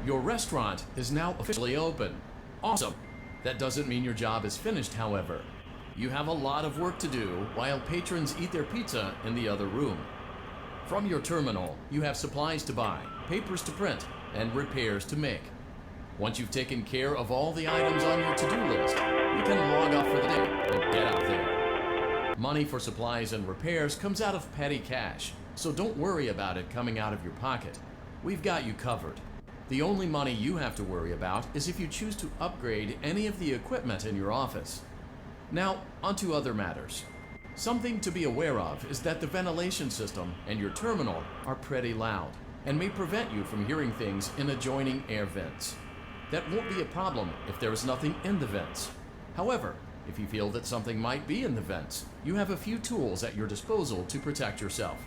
Your restaurant is now officially open. Awesome! That doesn't mean your job is finished, however. You have a lot of work to do while patrons eat their pizza in the other room. From your terminal, you have supplies to buy, papers to print, and repairs to make. Once you've taken care of all the items on your to-do list, you can log off for the day and get out there. Money for supplies and repairs comes out of petty cash, so don't worry about it coming out of your pocket. We've got you covered. The only money you have to worry about is if you choose to upgrade any of the equipment in your office. Now, onto other matters. Something to be aware of is that the ventilation system and your terminal are pretty loud and may prevent you from hearing things in adjoining air vents. That won't be a problem if there is nothing in the vents. However, if you feel that something might be in the vents, you have a few tools at your disposal to protect yourself.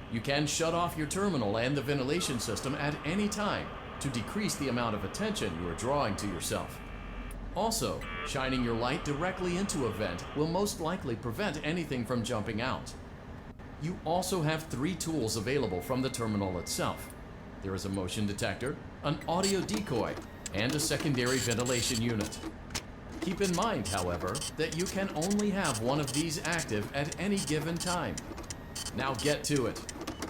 You can shut off your terminal and the ventilation system at any time to decrease the amount of attention you are drawing to yourself. Also, shining your light directly into a vent will most likely prevent anything from jumping out. You also have 3 tools available from the terminal itself. There is a motion detector, an audio decoy, and a secondary ventilation unit. Keep in mind, however, that you can only have one of these active at any given time. Now get to it.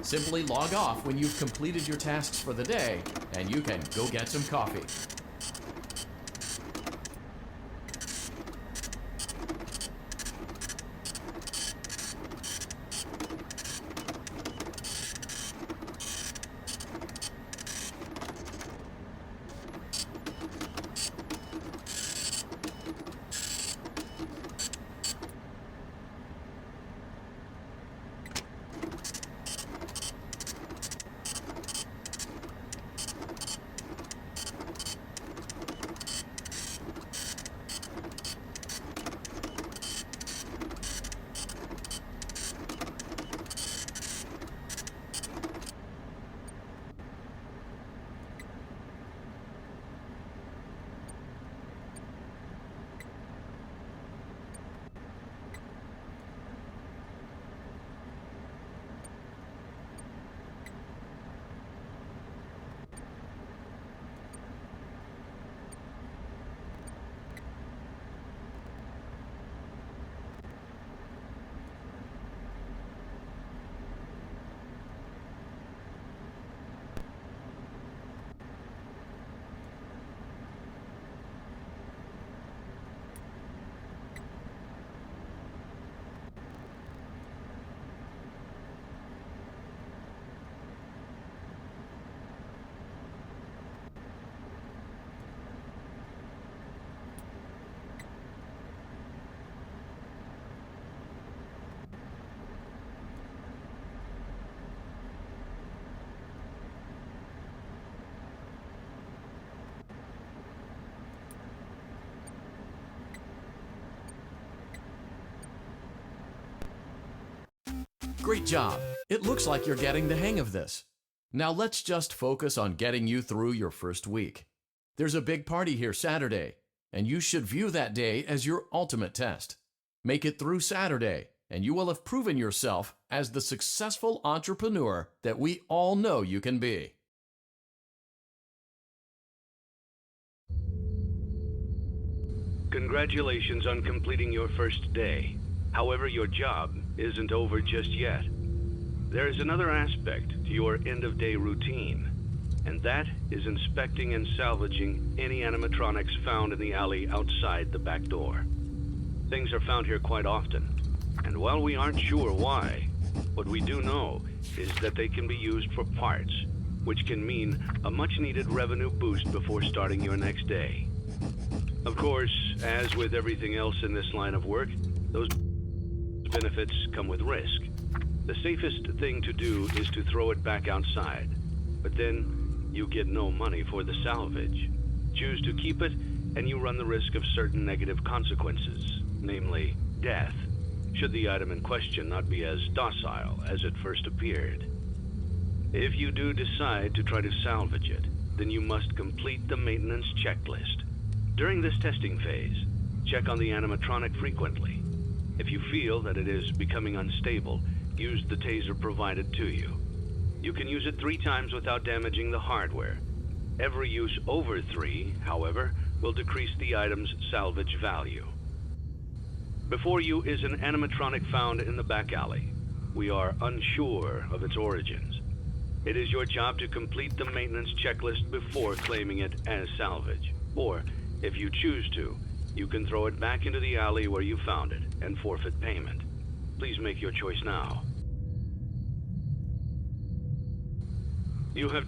Simply log off when you've completed your tasks for the day, and you can go get some coffee. Great job. It looks like you're getting the hang of this. Now let's just focus on getting you through your first week. There's a big party here Saturday, and you should view that day as your ultimate test. Make it through Saturday, and you will have proven yourself as the successful entrepreneur that we all know you can be. Congratulations on completing your first day. However, your job isn't over just yet. There is another aspect to your end-of-day routine, and that is inspecting and salvaging any animatronics found in the alley outside the back door. Things are found here quite often, and while we aren't sure why, what we do know is that they can be used for parts, which can mean a much-needed revenue boost before starting your next day. Of course, as with everything else in this line of work, those benefits come with risk. The safest thing to do is to throw it back outside, but then you get no money for the salvage. Choose to keep it, and you run the risk of certain negative consequences, namely death, should the item in question not be as docile as it first appeared. If you do decide to try to salvage it, then you must complete the maintenance checklist. During this testing phase, check on the animatronic frequently. If you feel that it is becoming unstable, use the taser provided to you. You can use it 3 times without damaging the hardware. Every use over 3, however, will decrease the item's salvage value. Before you is an animatronic found in the back alley. We are unsure of its origins. It is your job to complete the maintenance checklist before claiming it as salvage. Or, if you choose to, you can throw it back into the alley where you found it and forfeit payment. Please make your choice now. You have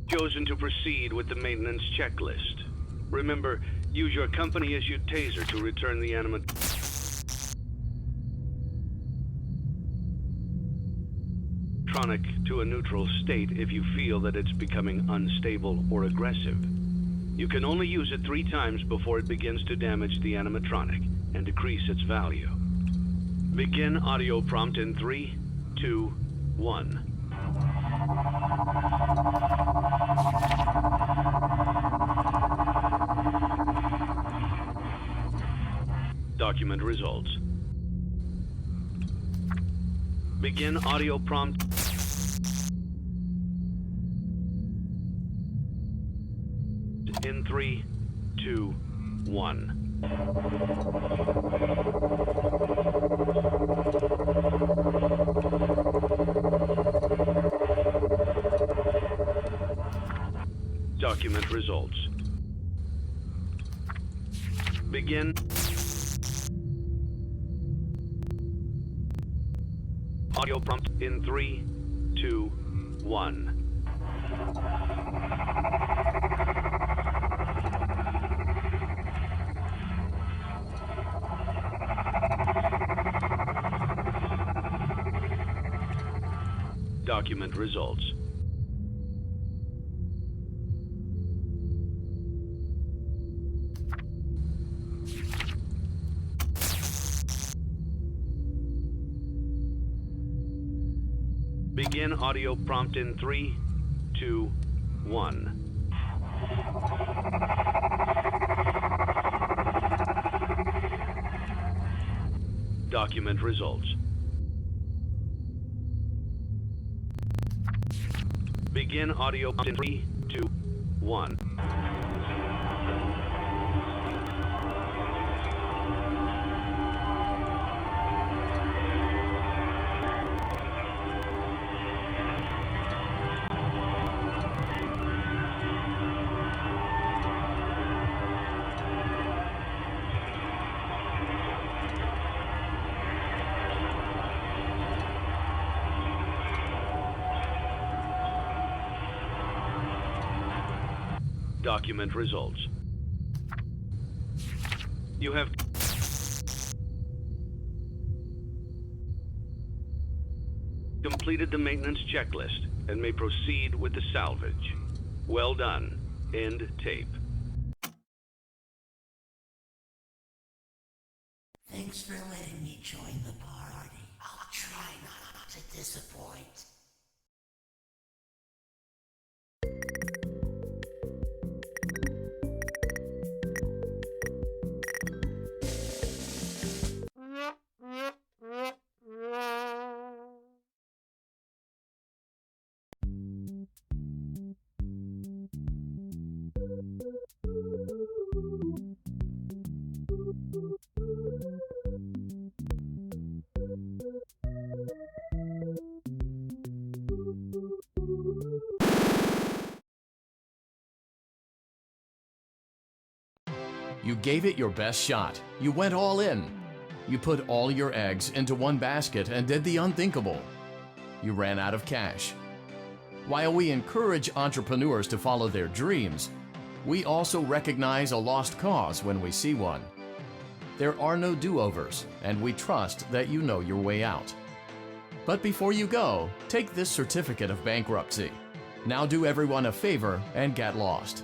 chosen to proceed with the maintenance checklist. Remember, use your company-issued taser to return the animatronic to a neutral state if you feel that it's becoming unstable or aggressive. You can only use it 3 times before it begins to damage the animatronic and decrease its value. Begin audio prompt in 3, 2, 1. Document results. Begin audio prompt. In 3, 2, 1. Document results. Begin audio prompt in 3, 2, 1. Document results. Begin audio prompt in 3, 2, 1. Document results. Begin audio prompt in 3, 2, 1. Document results. You have completed the maintenance checklist and may proceed with the salvage. Well done. End tape. Thanks for letting me join the party. I'll try not to disappoint. You gave it your best shot. You went all in. You put all your eggs into one basket and did the unthinkable. You ran out of cash. While we encourage entrepreneurs to follow their dreams, we also recognize a lost cause when we see one. There are no do-overs, and we trust that you know your way out. But before you go, take this certificate of bankruptcy. Now do everyone a favor and get lost.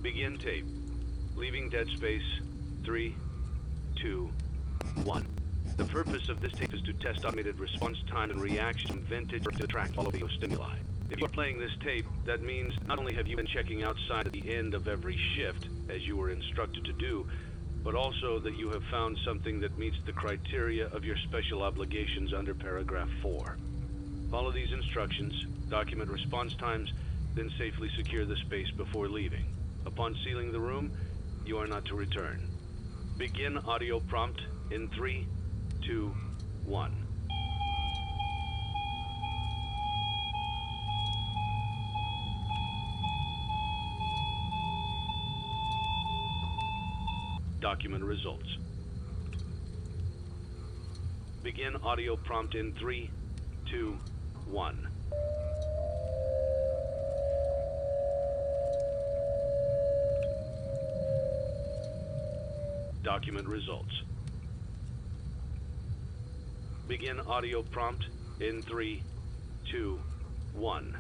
Begin tape. Leaving Dead Space. 3, 2, 1. The purpose of this tape is to test automated response time and reaction from vintage to track all of your stimuli. If you're playing this tape, that means not only have you been checking outside at the end of every shift, as you were instructed to do, but also that you have found something that meets the criteria of your special obligations under paragraph 4. Follow these instructions, document response times, then safely secure the space before leaving. Upon sealing the room, you are not to return. Begin audio prompt in 3, 2, 1. Document results. Begin audio prompt in 3, 2, 1. Document results. Begin audio prompt in 3, 2, 1.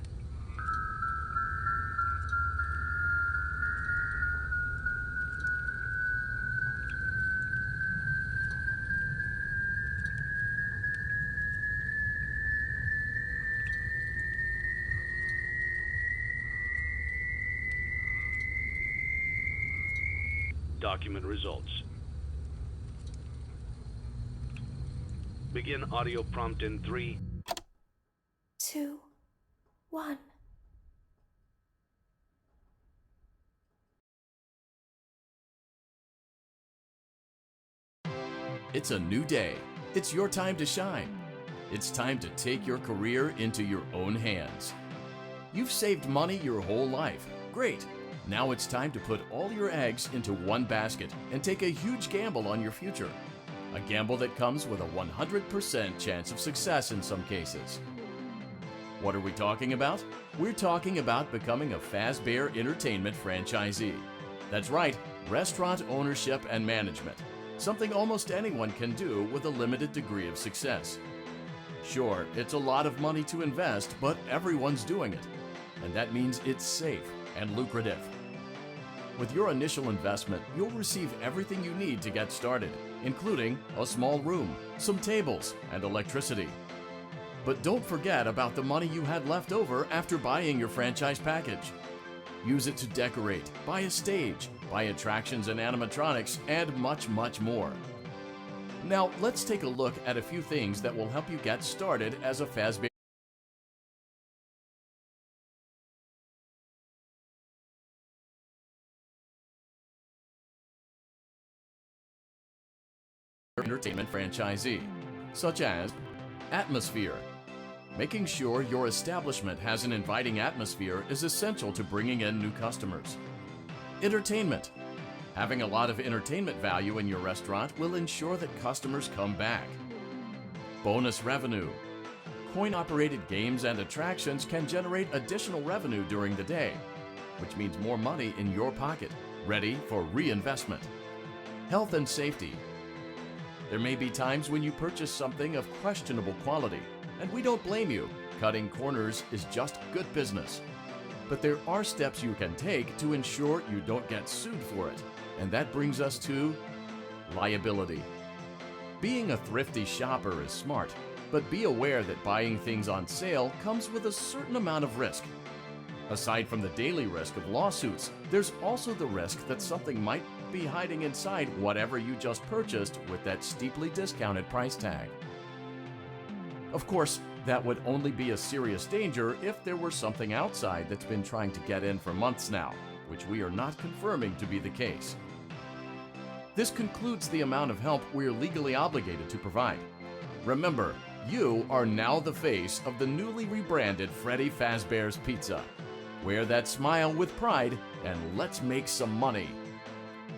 Document results. Begin audio prompt in 3, 2, 1. It's a new day. It's your time to shine. It's time to take your career into your own hands. You've saved money your whole life. Great. Now it's time to put all your eggs into one basket and take a huge gamble on your future. A gamble that comes with a 100% chance of success in some cases. What are we talking about? We're talking about becoming a Fazbear Entertainment franchisee. That's right, restaurant ownership and management. Something almost anyone can do with a limited degree of success. Sure, it's a lot of money to invest, but everyone's doing it. And that means it's safe and lucrative. With your initial investment, you'll receive everything you need to get started, including a small room, some tables, and electricity. But don't forget about the money you had left over after buying your franchise package. Use it to decorate, buy a stage, buy attractions and animatronics, and much, much more. Now, let's take a look at a few things that will help you get started as a Fazbear Entertainment franchisee, such as atmosphere. Making sure your establishment has an inviting atmosphere is essential to bringing in new customers. Entertainment. Having a lot of entertainment value in your restaurant will ensure that customers come back. Bonus revenue. Coin-operated games and attractions can generate additional revenue during the day, which means more money in your pocket, ready for reinvestment. Health and safety. There may be times when you purchase something of questionable quality, and we don't blame you. Cutting corners is just good business. But there are steps you can take to ensure you don't get sued for it, and that brings us to liability. Being a thrifty shopper is smart, but be aware that buying things on sale comes with a certain amount of risk. Aside from the daily risk of lawsuits, there's also the risk that something might be hiding inside whatever you just purchased with that steeply discounted price tag. Of course, that would only be a serious danger if there were something outside that's been trying to get in for months now, which we are not confirming to be the case. This concludes the amount of help we're legally obligated to provide. Remember, you are now the face of the newly rebranded Freddy Fazbear's Pizza. Wear that smile with pride and let's make some money.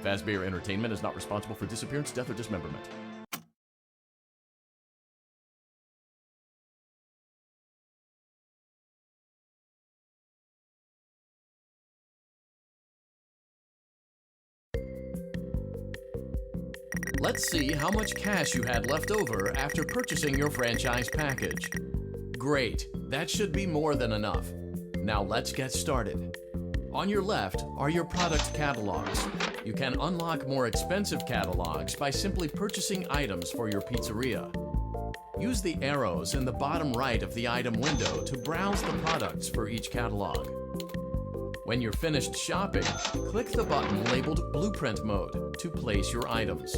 Fazbear Entertainment is not responsible for disappearance, death, or dismemberment. Let's see how much cash you had left over after purchasing your franchise package. Great, that should be more than enough. Now let's get started. On your left are your product catalogs. You can unlock more expensive catalogs by simply purchasing items for your pizzeria. Use the arrows in the bottom right of the item window to browse the products for each catalog. When you're finished shopping, click the button labeled Blueprint Mode to place your items.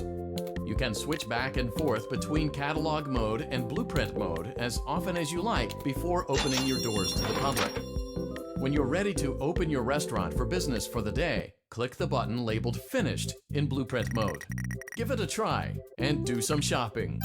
You can switch back and forth between Catalog Mode and Blueprint Mode as often as you like before opening your doors to the public. When you're ready to open your restaurant for business for the day, click the button labeled Finished in Blueprint Mode. Give it a try and do some shopping.